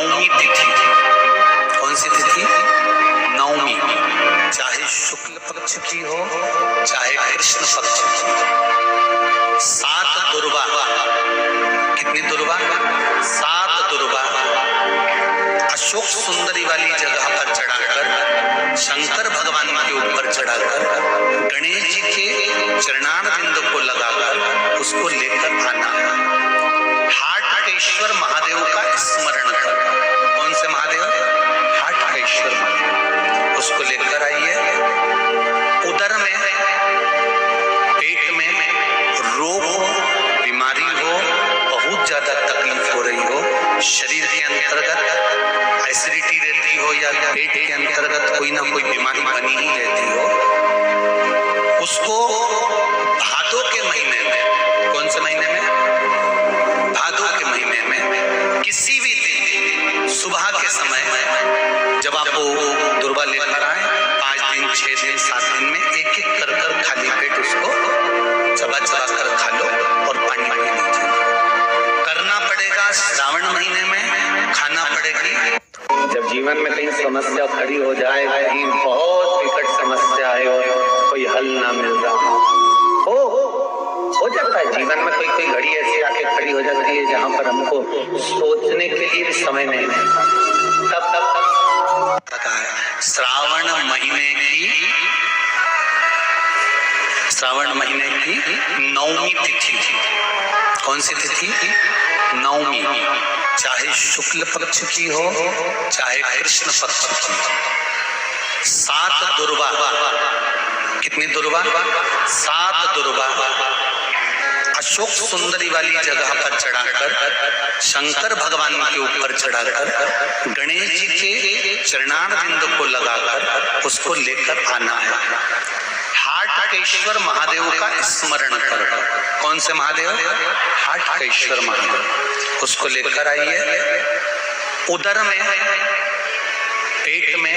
नवमी तिथि, कौन सी तिथि? नवमी, चाहे शुक्ल पक्ष की हो चाहे कृष्ण पक्ष की हो। 7 दुर्वा, कितनी दुर्वा? 7 दुर्वा अशोक सुंदरी वाली जगह पर चढ़ाकर, शंकर भगवान के ऊपर चढ़ाकर, गणेश जी के चरणार बिंदु को लगाकर उसको लेकर आना। हाटकेश्वर महादेव का स्मरण कर। कौन से महादेव? हाटकेश्वर महादेव। उसको लेकर आइए। उदर में, पेट में रोग हो, बीमारी हो, बहुत ज्यादा तकलीफ हो रही हो, शरीर के अंतर्गत एसिडिटी रहती हो या पेट के अंतर्गत कोई ना कोई बीमारी बनी ही रहती हो, उसको भादों के महीने में, कौन से महीने में? भादों के महीने में किसी भी दिन सुबह के समय जब आप वो दुर्वा लेकर आए, 5 दिन 6 दिन 7 दिन में एक एक कर खाली पेट उसको चबा चबा कर खा लो और पानी पी लीजिए। करना पड़ेगा श्रावण महीने में, खाना पड़ेगी। जब जीवन में कहीं समस्या खड़ी हो जाए, कहीं बहुत विकट समस्या है और कोई हल ना मिल रहा हो जाता है जीवन में, कोई घड़ी ऐसी आके खड़ी हो जाती है जहाँ पर हमको सोचने के लिए भी समय नहीं है। तब श्रावण महीने की नवमी तिथि, कौन सी तिथि? नवमी, चाहे शुक्ल पक्ष की हो चाहे कृष्ण पक्ष की हो। 7 दुर्वा, कितनी दुर्वा? 7 दुर्वा अशोक सुंदरी वाली जगह पर चढ़ाकर, शंकर भगवान के ऊपर चढ़ाकर, गणेश जी के चरणार बिंदु को लगाकर उसको लेकर आना है। हाटकेश्वर महादेव का स्मरण कर। कौन से महादेव? हाटकेश्वर महादेव। उसको लेकर आइए। उदर में, पेट में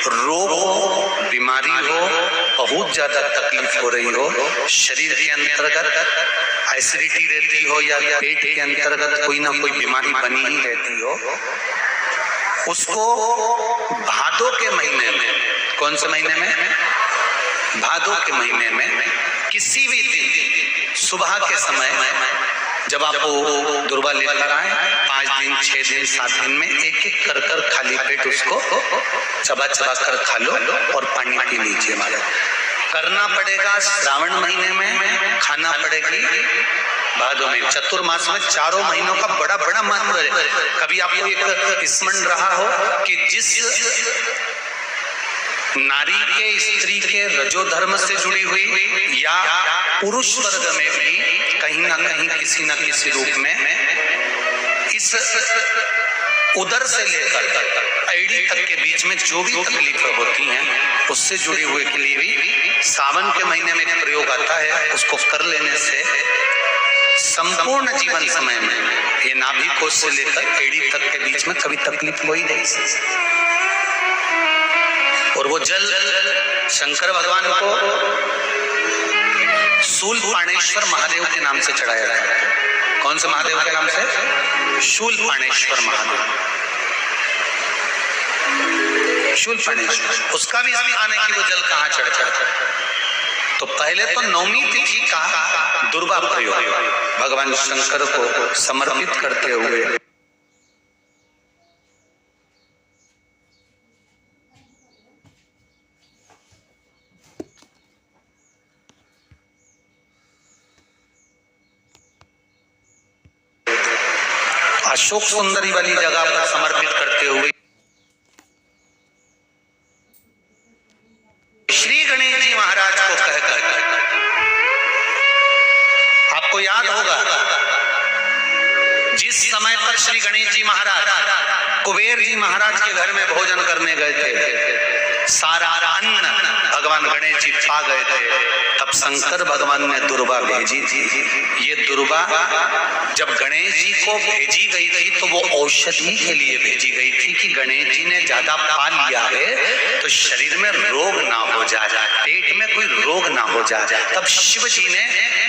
रोग हो, बीमारी हो, बहुत ज्यादा तकलीफ हो रही हो, शरीर के अंतर्गत एसिडिटी रहती हो या पेट के अंतर्गत कोई ना कोई बीमारी बनी ही रहती हो, उसको भादों के महीने में, कौन से महीने में? भादों के महीने में किसी भी दिन सुबह के समय जब आप वो दुर्वा लेकर आए, 5 दिन 6 दिन 7 दिन में एक एक कर खाली पेट उसको चबा चबा कर खा लो और पानी पी लीजिए। महाराज करना पड़ेगा श्रावण महीने में, खाना पड़ेगी भादों में। चतुर्मास में 4 महीनों का बड़ा बड़ा महत्व है। कभी आपको एक स्मरण रहा हो कि जिस नारी के, स्त्री के रजो धर्म से जुड़ी हुई या पुरुष वर्ग में भी कहीं ना कहीं किसी न किसी रूप में इस उदर से लेकर एड़ी तक के बीच में जो भी तकलीफें होती हैं उससे जुड़ी हुए के लिए भी सावन के महीने में एक प्रयोग आता है। उसको कर लेने से संपूर्ण जीवन समय में ये नाभि कोश से लेकर एड़ी तक के बीच में कभी तकलीफ हो ही नहीं। और वो जल शंकर भगवान को शूलपाणेश्वर महादेव के नाम से चढ़ाया जाता है। कौन से महादेव के नाम से? शूलपाणेश्वर महादेव। शूलपाणेश्वर, उसका भी स्थान है कि वो जल कहाँ चढ़ता है। तो पहले तो नवमी तिथि का दुर्वा प्रयोग भगवान शंकर को समर्पित करते हुए अशोक सुंदरी वाली जगह पर समर्पित करते हुए श्री गणेश जी महाराज को कहकर, आपको याद होगा जिस समय पर श्री गणेश जी महाराज कुबेर जी महाराज के घर में भोजन करने गए थे, सारा अन्न भगवान गणेश जी खा गए थे, तब शंकर भगवान ने दुर्वा भेजी थी। ये दुर्वा जब गणेश जी को भेजी गई थी तो वो औषधि के लिए भेजी गई थी कि गणेश जी ने ज्यादा पा लिया है तो शरीर में रोग ना हो जाए, पेट में कोई रोग ना हो जाए। तब शिव जी ने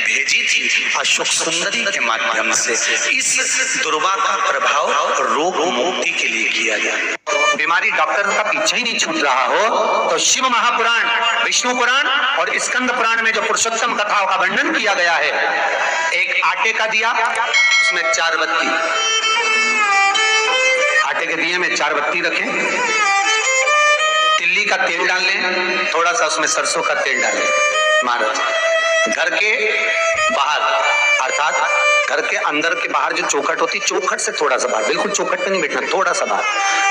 भेजी थी अशोक सुंदरी के माध्यम से। इस दुर्वा का प्रभाव रोग मुक्ति के लिए बीमारी डॉक्टर का पीछे ही नहीं छूट रहा हो, तो शिव महापुराण, विष्णु पुराण और स्कंद पुराण में जो पुरुषोत्तम कथाओं का वर्णन किया गया है, एक आटे का दिया, उसमें 4 बत्ती, आटे के दिए में 4 बत्ती रखें, तिल्ली का तेल डाल लें, थोड़ा सा उसमें सरसों का तेल डालें। महाराज घर के बाहर अर्थात घर के अंदर के बाहर जो चौखट होती, चौखट से थोड़ा सा बाहर, बिल्कुल चौखट पे नहीं बैठना, थोड़ा सा बाहर,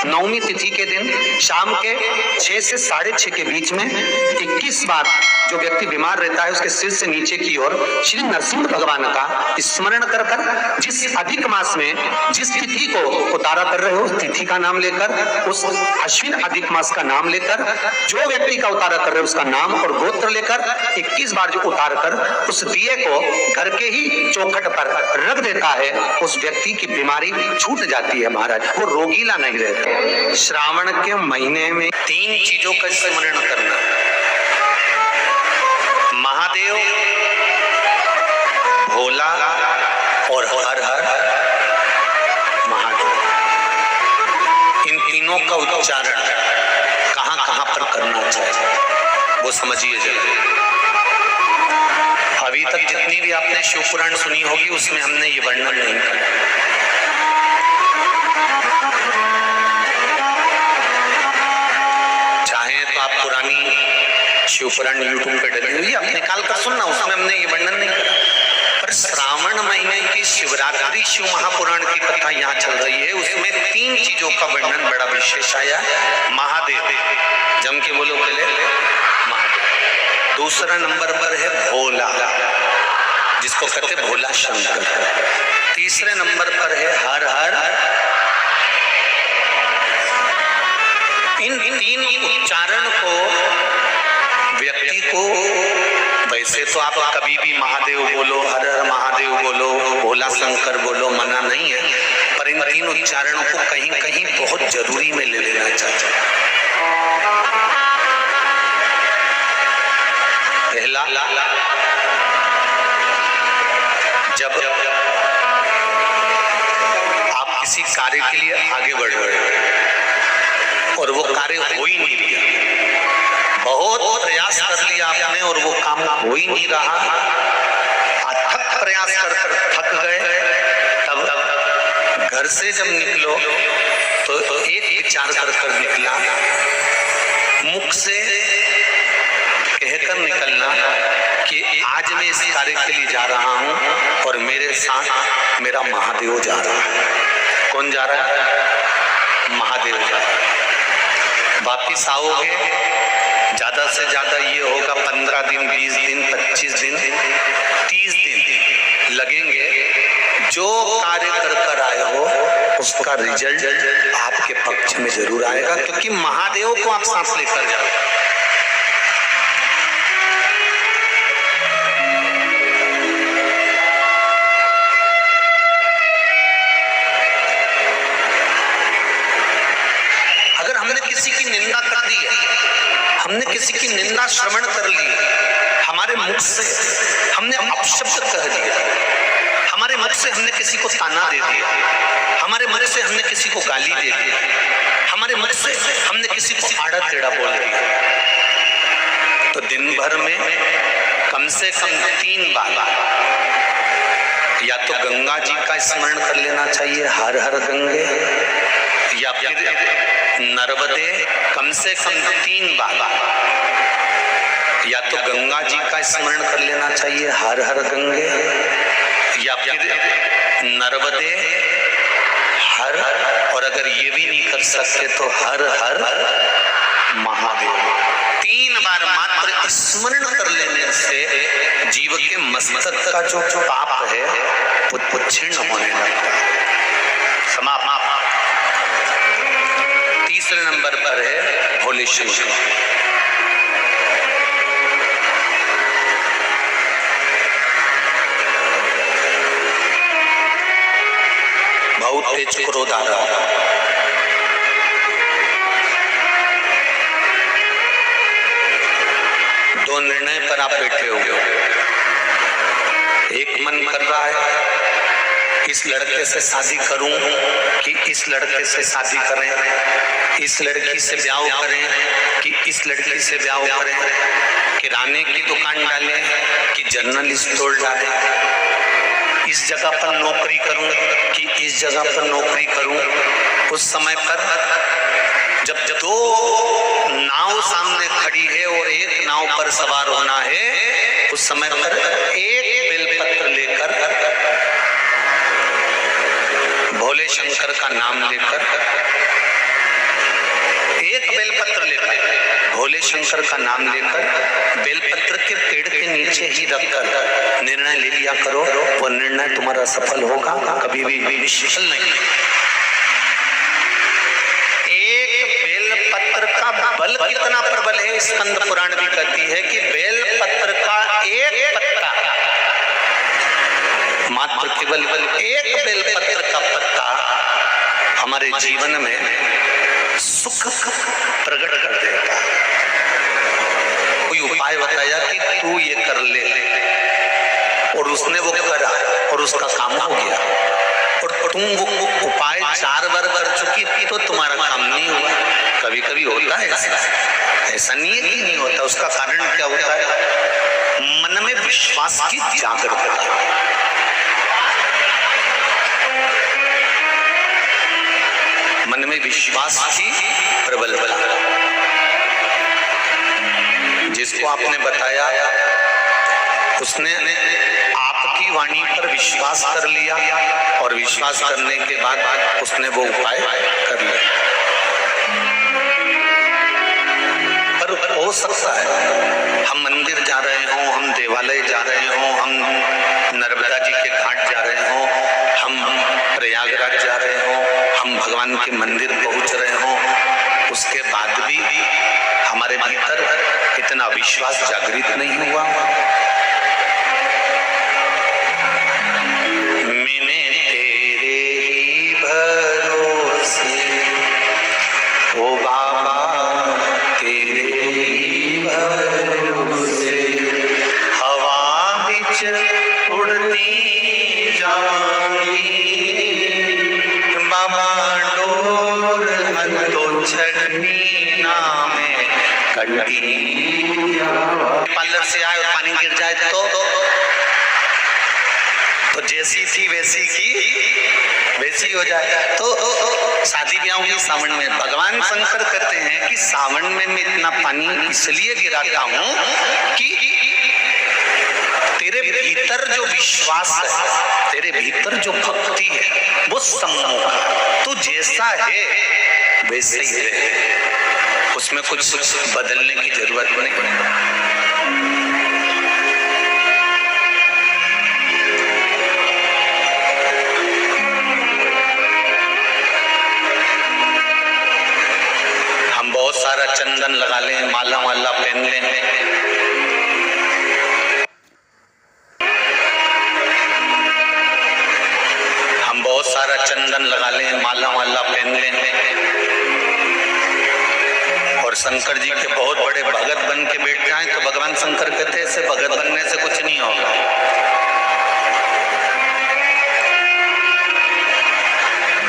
नवमी तिथि के दिन शाम के 6 से 6:30 के बीच में 21 बार जो व्यक्ति बीमार रहता है उसके सिर से नीचे की ओर श्री नरसिंह भगवान का स्मरण कर कर, जिस अधिक मास में जिस तिथि को उतारा कर रहे हो उस तिथि का नाम लेकर, उस अश्विन अधिक मास का नाम लेकर, जो व्यक्ति का उतारा कर रहे हो उसका नाम और गोत्र लेकर 21 बार जो उतार कर उस दिए को घर के ही चौखट पर रख देता है, उस व्यक्ति की बीमारी छूट जाती है महाराज, वो रोगीला नहीं रहता। श्रावण के महीने में 3 चीजों का स्मरण करना, महादेव, भोला और हर हर महादेव, इन तीनों का उच्चारण कहां कहां पर करना चाहिए वो समझिए जरा। अभी तक जितनी भी आपने शिव पुराण सुनी होगी उसमें हमने ये वर्णन नहीं किया। चाहे तो आप पुरानी शिव पुराण यूट्यूब पे डली हुई आप निकाल कर सुनना, उसमें हमने ये वर्णन नहीं किया। पर श्रावण महीने की शिवरात्रि शिव महापुराण की कथा यहाँ चल रही है, उसमें 3 चीजों का वर्णन बड़ा विशेष आया। महादेव, जम के बोलो पहले, महादेव। दूसरा नंबर पर है भोला, जिसको कहते भोला शंकर। तीसरे नंबर पर है हर हर। इन 3 उच्चारण को व्यक्ति को, वैसे तो आप कभी भी महादेव बोलो, हर हर महादेव बोलो, भोला शंकर बोलो, मना नहीं है, पर इन 3 उच्चारणों को कहीं कहीं बहुत जरूरी में ले लेना चाहिए। पहला, जब आप किसी कार्य के लिए आगे बढ़ रहे हो और वो कार्य हो ही नहीं रहा, बहुत प्रयास कर लिया आपने और वो काम हो ही नहीं रहा, अथक प्रयास कर थक गए, तब घर से जब निकलो तो एक विचार कर निकला, मुख से कहकर निकलना कि आज मैं इस कार्य के लिए जा रहा हूं और मेरे साथ मेरा महादेव जा रहा है। कौन जा रहा है? महादेव जा रहा है। वापिस आओगे, ज्यादा से ज्यादा ये होगा 15 दिन, 20 दिन, 25 दिन, 30 दिन लगेंगे। जो कार्य कर आए हो उसका रिजल्ट आपके पक्ष में जरूर आएगा, क्योंकि महादेव को आप सांस लेकर जाओ। हमने किसी की निंदा श्रवण कर ली, हमारे मुख से हमने अपशब्द कह दिया, हमारे मुख से हमने किसी को ताना दे दिया, हमारे मुख से हमने किसी को गाली दे दी, हमारे मुख से हमने किसी को आड़ा टेढ़ा बोल दिया, तो दिन भर में कम से कम 3 बार या तो गंगा जी का स्मरण कर लेना चाहिए, हर हर गंगे, या फिर नर्मदे कम से कम 3 बार, या तो गंगा जी का स्मरण कर लेना चाहिए, हर हर गंगे, या फिर नर्मदे हर, और अगर ये भी नहीं कर सकते तो हर हर महादेव। 3 बार मात्र स्मरण कर लेने से जीव के मस्तक का जो पाप है वो क्षीण होने लगता है, समाप्त। तीसरे नंबर पर है भोले शंकर। बहुत तेज क्रोध आ रहा है, दो निर्णय पर आप बैठे हो, एक मन कर रहा है इस लड़के से शादी करूं कि इस लड़के से शादी करें, इस लड़की से ब्याह करें कि इस लड़की से ब्याह करें, किराने की दुकान डालें कि जनरल स्टोर डालें, इस जगह पर नौकरी करूं कि इस जगह पर नौकरी करूं। उस समय पर जब दो नाव सामने खड़ी है और एक नाव पर सवार होना है, उस समय पर एक बेलपत्र लेकर, भोले शंकर का नाम लेकर, एक बेलपत्र लेकर, भोले शंकर का नाम लेकर बेलपत्र के पेड़ के नीचे ही रखकर निर्णय ले लिया करो। वो निर्णय तुम्हारा सफल होगा, कभी भी विफल नहीं। का बल कितना प्रबल है, स्कंद पुराण भी कहती है कि बेल पत्र का एक पत्ता, मात्र केवल एक बेल पत्र का पत्ता हमारे जीवन में सुख प्रकट कर देता। कोई उपाय बताया कि तू ये कर ले, और उसने वो करा और उसका काम हो गया, और तुम वो उपाय 4 बार कर चुकी थी तो तुम्हारा काम नहीं हुआ। कभी कभी होता है ऐसा नहीं है कि नहीं होता। उसका कारण क्या होता है? मन में विश्वास की जागरूकता, मन में विश्वास की प्रबलता। जिसको आपने बताया उसने आपकी वाणी पर विश्वास कर लिया, और विश्वास करने के बाद उसने वो उपाय कर लिया। पर हो सकता है हम मंदिर जा रहे हों, हम देवालय जा रहे हों, हम नर्मदा जी के घाट जा रहे हों, हम प्रयागराज जा रहे हों, हम भगवान के मंदिर पहुंच रहे हों, उसके बाद भी हमारे भीतर इतना विश्वास जागृत नहीं हुआ। मैंने तेरे ही भरोसे ओ बाबा, तेरे ही भरोसे हवा बिच उड़ती जाऊंगी, बाबा डोर तो छड़नी ना में कटी। पार्लर से आए और पानी गिर जाए तो जैसी थी वैसी की वैसी हो जाए। तो शादी ब्याह की सावन में भगवान शंकर कहते हैं कि सावन में मैं इतना पानी इसलिए गिराता हूं कि तेरे भीतर जो विश्वास है, तेरे भीतर जो भक्ति है, वो सम्मोह, तू जैसा है वैसे ही है, उसमें कुछ बदलने की जरूरत नहीं। सारा चंदन लगा लें, माला वाला पहन लें, हम बहुत सारा चंदन लगा लें, माला वाला पहन लें, और शंकर जी के बहुत बड़े भगत बन के बैठ जाएं तो भगवान शंकर कहते हैं ऐसे भगत बनने से कुछ नहीं होगा।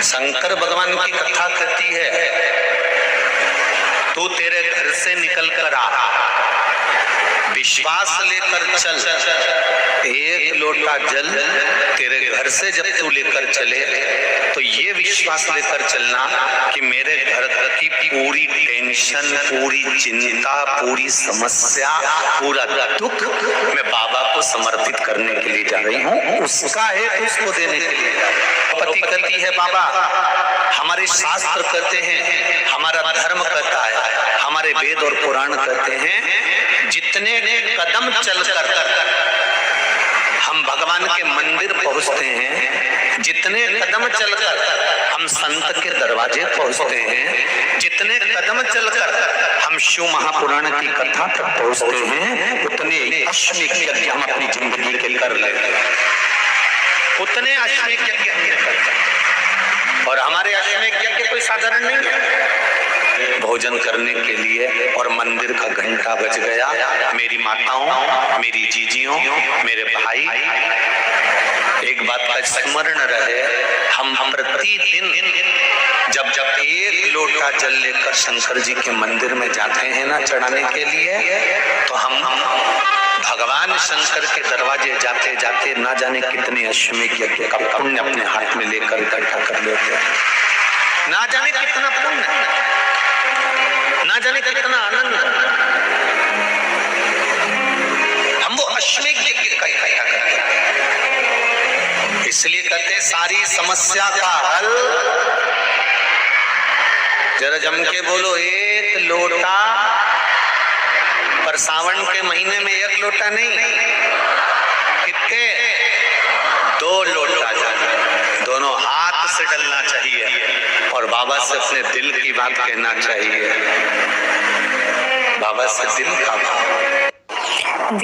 शंकर भगवान की कथा कहती है, तू तेरे घर से निकल कर आ, विश्वास लेकर चल, एक लोटा जल तेरे घर से जब तू लेकर चले तो ये विश्वास लेकर चलना कि मेरे घर की पूरी टेंशन, पूरी चिंता, पूरी समस्या, पूरा दुख मैं बाबा को समर्पित करने के लिए जा रही हूँ, उसका है तो उसको देने के लिए। पति कहती है बाबा, हमारे शास्त्र कहते हैं, हमारा धर्म कहता है, हमारे वेद और पुराण कहते हैं, जितने कदम चलकर हम भगवान के मंदिर पहुंचते हैं, जितने कदम चलकर हम संत के दरवाजे पहुंचते हैं, जितने कदम चलकर हम शिव महापुराण की कथा तक पहुंचते हैं, उतने अश्वमेध यज्ञ हम अपनी जिंदगी के कर लेते हैं, उतने अश्वमेध यज्ञ हमने करते हैं। और हमारे अश्वमेध यज्ञ कोई साधारण नहीं है। भोजन करने के लिए और मंदिर का घंटा बज गया, मेरी माताओं, मेरी जीजियों, मेरे भाई एक बात का स्मरण रहे, हम प्रतिदिन जब जब एक लोटा जल लेकर शंकर जी के मंदिर में जाते हैं ना चढ़ाने के लिए, तो हम भगवान शंकर के दरवाजे जाते जाते ना जाने कितने अश्वमेध यज्ञ का पुण्य अपने हाथ में लेकर इकट्ठा कर लेते हैं। ना जाने कितना पुण्य, ना जाने कितना आनंद हम वो अश्वमेध यज्ञ का इकट्ठा करते हैं। इसलिए कहते सारी समस्या का हल, जरा जम के बोलो, एक लोटा, पर सावन के महीने में एक लोटा नहीं, कितने, 2 लोटा जल दोनों हाथ से डलना चाहिए और बाबा से अपने दिल की बात कहना चाहिए। बाबा से दिल का भाव।